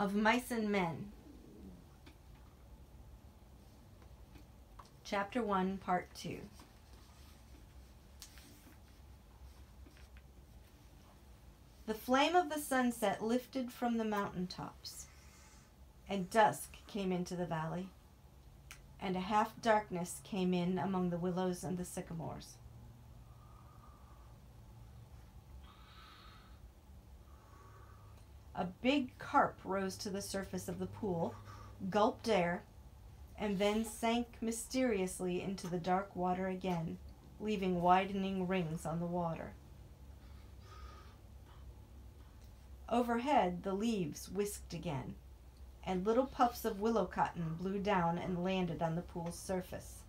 of Mice and Men. Chapter 1, Part 2. The flame of the sunset lifted from the mountain tops, and dusk came into the valley, and a half-darkness came in among the willows and the sycamores. A big carp rose to the surface of the pool, gulped air, and then sank mysteriously into the dark water again, leaving widening rings on the water. Overhead, the leaves whisked again, and little puffs of willow cotton blew down and landed on the pool's surface.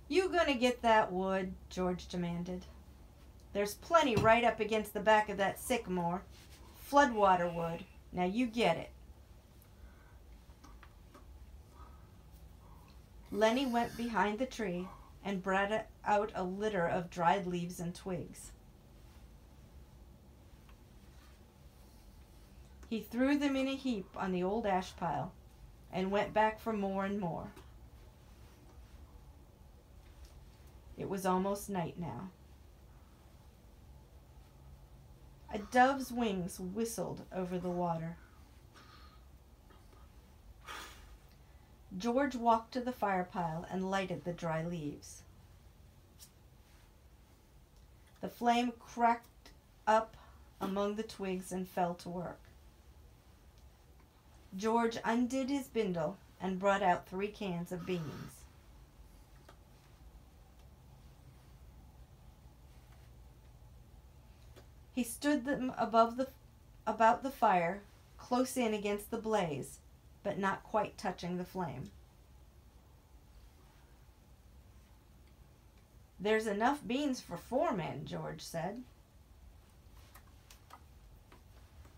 "You gonna get that wood?" George demanded. "There's plenty right up against the back of that sycamore. Floodwater wood. Now you get it." Lenny went behind the tree and brought out a litter of dried leaves and twigs. He threw them in a heap on the old ash pile and went back for more and more. It was almost night now. A dove's wings whistled over the water. George walked to the fire pile and lighted the dry leaves. The flame cracked up among the twigs and fell to work. George undid his bindle and brought out 3 cans of beans. He stood them about the fire, close in against the blaze, but not quite touching the flame. "There's enough beans for 4 men," George said.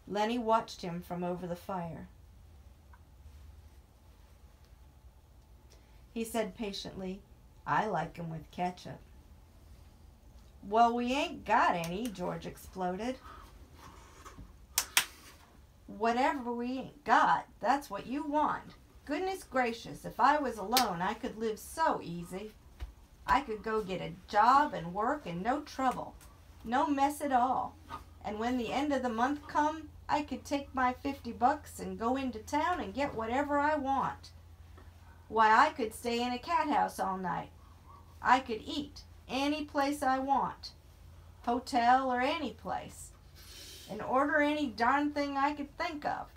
Lenny watched him from over the fire. He said patiently, "I like 'em with ketchup." "Well, we ain't got any," George exploded. "Whatever we ain't got, that's what you want. Goodness gracious, if I was alone, I could live so easy. I could go get a job and work and no trouble, no mess at all. And when the end of the month come, I could take my $50 and go into town and get whatever I want. Why, I could stay in a cat house all night. I could eat any place I want, hotel or any place, and order any darn thing I could think of.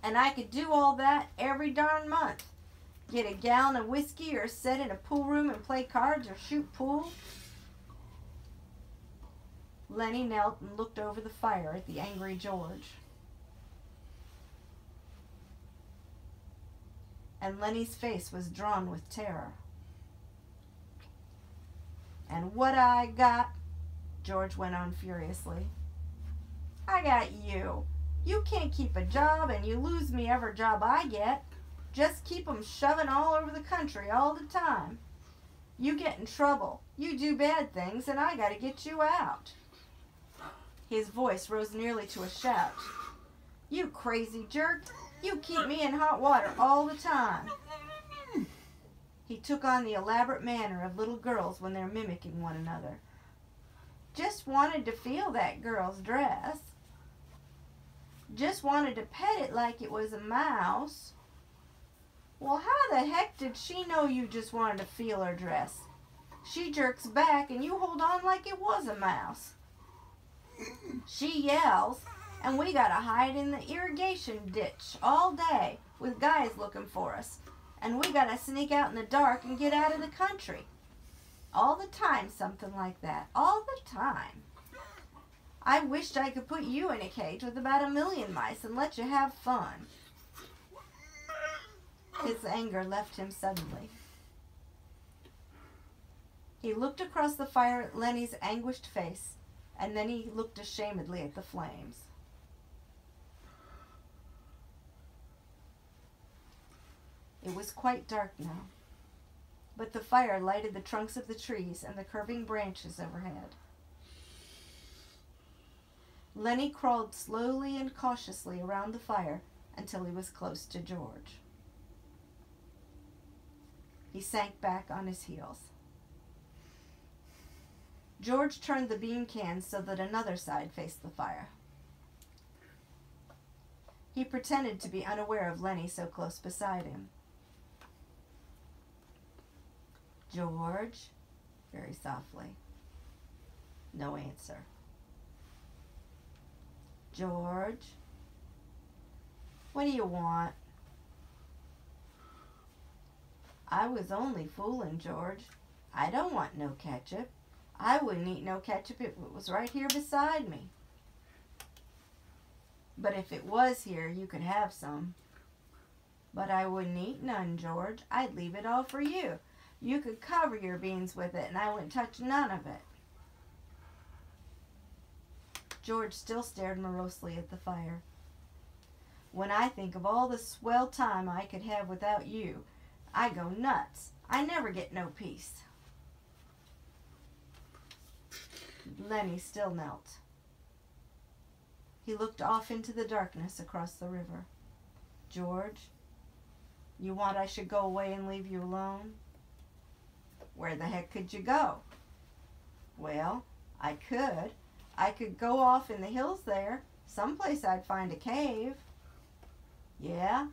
And I could do all that every darn month. Get a gallon of whiskey or sit in a pool room and play cards or shoot pool." Lenny knelt and looked over the fire at the angry George. And Lenny's face was drawn with terror. "And what I got," George went on furiously, "I got you. You can't keep a job and you lose me every job I get. Just keep 'em shoving all over the country all the time. You get in trouble, you do bad things, and I gotta get you out." His voice rose nearly to a shout. "You crazy jerk. You keep me in hot water all the time." He took on the elaborate manner of little girls when they're mimicking one another. "Just wanted to feel that girl's dress. Just wanted to pet it like it was a mouse." "Well, how the heck did she know you just wanted to feel her dress? She jerks back and you hold on like it was a mouse. She yells, and we gotta hide in the irrigation ditch all day with guys looking for us. And we gotta sneak out in the dark and get out of the country. All the time something like that. All the time. I wished I could put you in a cage with about 1,000,000 mice and let you have fun." His anger left him suddenly. He looked across the fire at Lenny's anguished face, and then he looked ashamedly at the flames. It was quite dark now, but the fire lighted the trunks of the trees and the curving branches overhead. Lenny crawled slowly and cautiously around the fire until he was close to George. He sank back on his heels. George turned the bean can so that another side faced the fire. He pretended to be unaware of Lenny so close beside him. "George," very softly. No answer. "George, what do you want?" "I was only fooling, George. I don't want no ketchup. I wouldn't eat no ketchup if it was right here beside me." "But if it was here, you could have some." "But I wouldn't eat none, George. I'd leave it all for you. You could cover your beans with it, and I wouldn't touch none of it." George still stared morosely at the fire. "When I think of all the swell time I could have without you, I go nuts. I never get no peace." Lenny still knelt. He looked off into the darkness across the river. "George, you want I should go away and leave you alone?" "Where the heck could you go?" "Well, I could. I could go off in the hills there. Someplace I'd find a cave." "Yeah?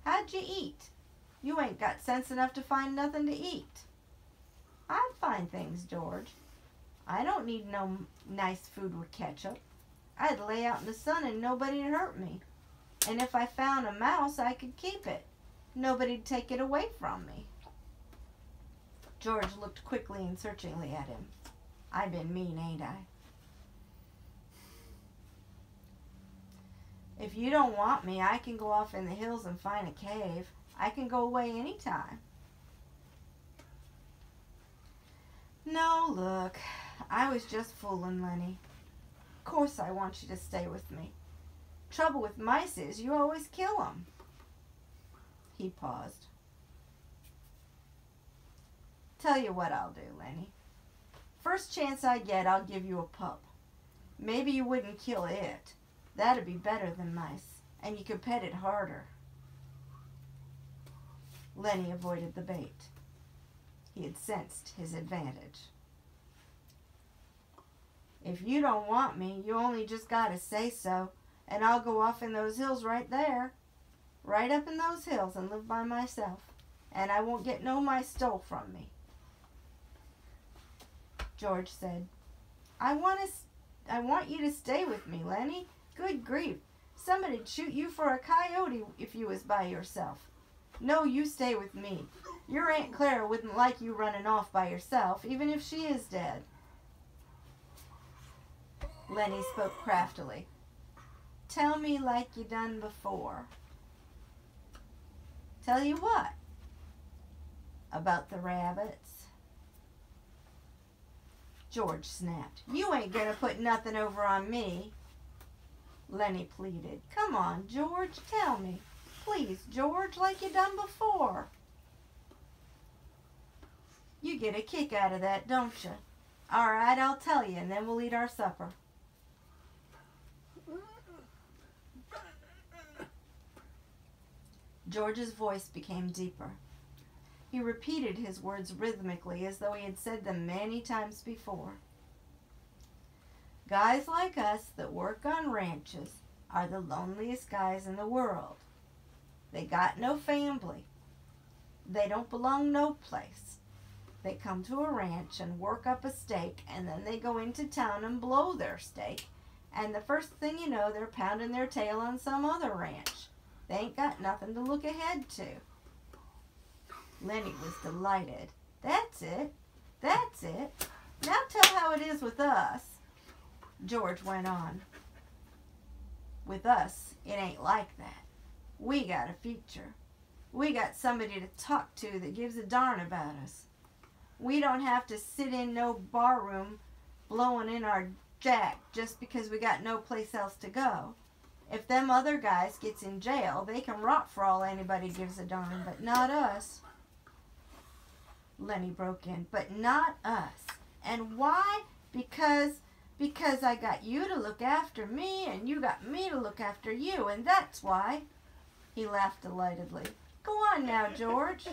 How'd you eat? You ain't got sense enough to find nothing to eat." "I'd find things, George. I don't need no nice food with ketchup. I'd lay out in the sun and nobody'd hurt me. And if I found a mouse, I could keep it. Nobody'd take it away from me." George looked quickly and searchingly at him. "I been mean, ain't I?" "If you don't want me, I can go off in the hills and find a cave. I can go away any time." "No, look, I was just fooling, Lenny. Of course I want you to stay with me. Trouble with mice is you always kill 'em." He paused. "Tell you what I'll do, Lenny. First chance I get, I'll give you a pup. Maybe you wouldn't kill it. That'd be better than mice, and you could pet it harder." Lenny avoided the bait. He had sensed his advantage. "If you don't want me, you only just gotta say so, and I'll go off in those hills right there. Right up in those hills and live by myself, and I won't get no mice stole from me." George said, I want you to stay with me, Lenny. Good grief, somebody'd shoot you for a coyote if you was by yourself. No, you stay with me. Your Aunt Clara wouldn't like you running off by yourself, even if she is dead." Lenny spoke craftily. "Tell me like you done before." "Tell you what?" "About the rabbits." George snapped. "You ain't gonna put nothing over on me." Lenny pleaded. "Come on, George, tell me. Please, George, like you done before." "You get a kick out of that, don't you? All right, I'll tell you, and then we'll eat our supper." George's voice became deeper. He repeated his words rhythmically as though he had said them many times before. "Guys like us that work on ranches are the loneliest guys in the world. They got no family. They don't belong no place. They come to a ranch and work up a stake, and then they go into town and blow their stake, and the first thing you know, they're pounding their tail on some other ranch. They ain't got nothing to look ahead to." Lenny was delighted. "That's it. That's it. Now tell how it is with us." George went on. "With us, it ain't like that. We got a future. We got somebody to talk to that gives a darn about us. We don't have to sit in no bar room blowing in our jack just because we got no place else to go. If them other guys gets in jail, they can rot for all anybody gives a darn, but not us." Lenny broke in. "But not us. And why? Because Because I got you to look after me, and you got me to look after you, and that's why. He laughed delightedly. Go on now, George.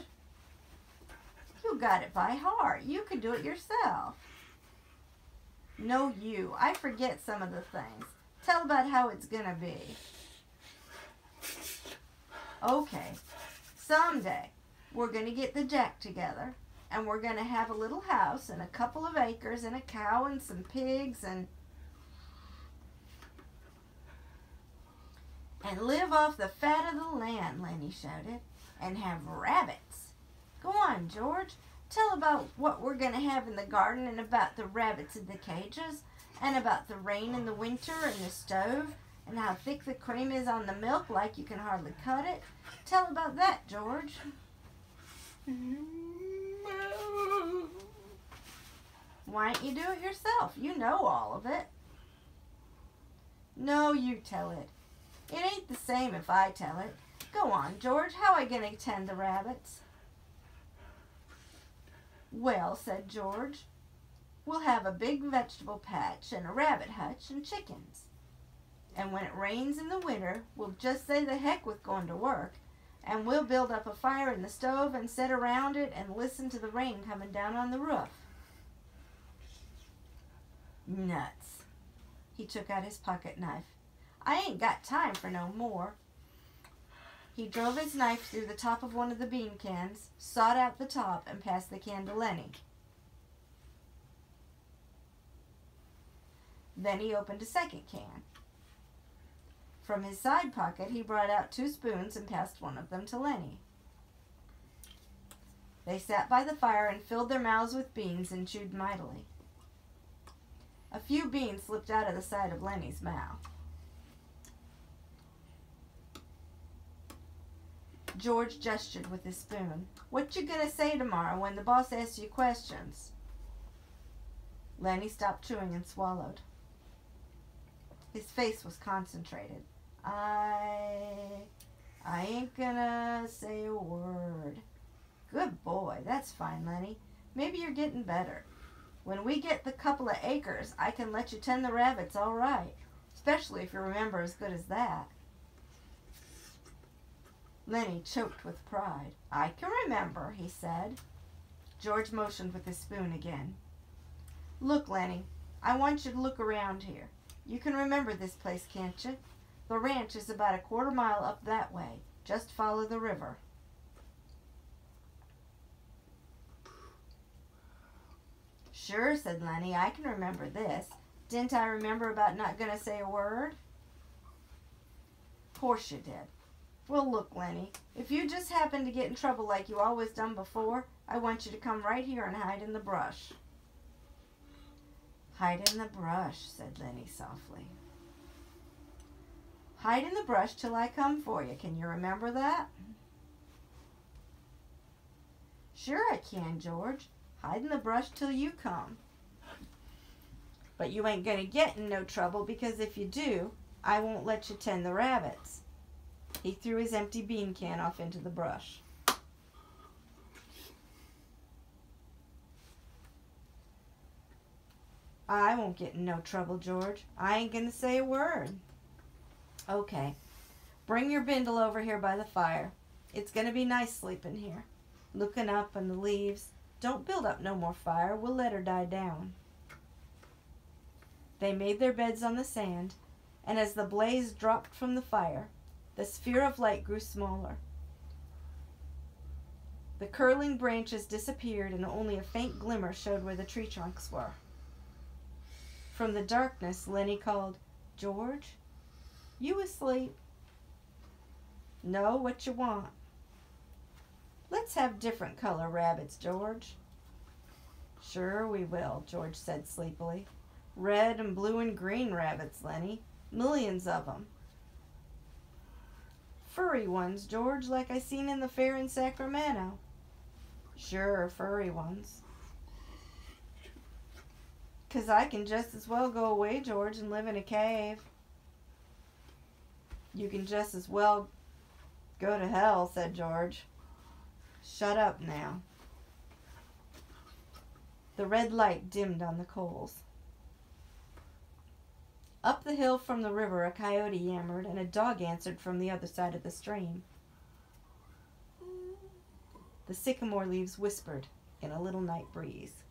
You got it by heart. You could do it yourself. No, you. I forget some of the things. Tell about how it's gonna be. Okay. Someday, we're gonna get the Jack together, and we're gonna have a little house and a couple of acres and a cow and some pigs and live off the fat of the land, Lenny shouted, and have rabbits. Go on, George. Tell about what we're going to have in the garden and about the rabbits in the cages and about the rain in the winter and the stove and how thick the cream is on the milk like you can hardly cut it. Tell about that, George. Why don't you do it yourself? You know all of it. No, you tell it. It ain't the same if I tell it. Go on, George. How I going to tend the rabbits? Well, said George, we'll have a big vegetable patch and a rabbit hutch and chickens. And when it rains in the winter, we'll just say the heck with going to work, and we'll build up a fire in the stove and sit around it and listen to the rain coming down on the roof. Nuts. He took out his pocket knife. I ain't got time for no more. He drove his knife through the top of one of the bean cans, sawed out the top, and passed the can to Lenny. Then he opened a second can. From his side pocket, he brought out 2 spoons and passed one of them to Lenny. They sat by the fire and filled their mouths with beans and chewed mightily. A few beans slipped out of the side of Lenny's mouth. George gestured with his spoon. What you gonna say tomorrow when the boss asks you questions? Lenny stopped chewing and swallowed. His face was concentrated. I ain't gonna say a word. Good boy. That's fine, Lenny. Maybe you're getting better. When we get the couple of acres, I can let you tend the rabbits all right. Especially if you remember as good as that. Lenny choked with pride. I can remember, he said. George motioned with his spoon again. Look, Lenny, I want you to look around here. You can remember this place, can't you? The ranch is about a quarter mile up that way. Just follow the river. Sure, said Lenny, I can remember this. Didn't I remember about not going to say a word? Of course you did. Well, look, Lenny, if you just happen to get in trouble like you always done before, I want you to come right here and hide in the brush. Hide in the brush, said Lenny softly. Hide in the brush till I come for you. Can you remember that? Sure I can, George. Hide in the brush till you come. But you ain't going to get in no trouble because if you do, I won't let you tend the rabbits. He threw his empty bean can off into the brush. I won't get in no trouble, George. I ain't going to say a word. Okay. Bring your bindle over here by the fire. It's going to be nice sleeping here. Looking up in the leaves. Don't build up no more fire. We'll let her die down. They made their beds on the sand, and as the blaze dropped from the fire, the sphere of light grew smaller. The curling branches disappeared, and only a faint glimmer showed where the tree trunks were. From the darkness, Lenny called, George, you asleep? No, what you want? Let's have different color rabbits, George. Sure we will, George said sleepily. Red and blue and green rabbits, Lenny. Millions of them. Furry ones, George, like I seen in the fair in Sacramento. Sure, furry ones. 'Cause I can just as well go away, George, and live in a cave. You can just as well go to hell, said George. Shut up now. The red light dimmed on the coals. Up the hill from the river a coyote yammered, and a dog answered from the other side of the stream. The sycamore leaves whispered in a little night breeze.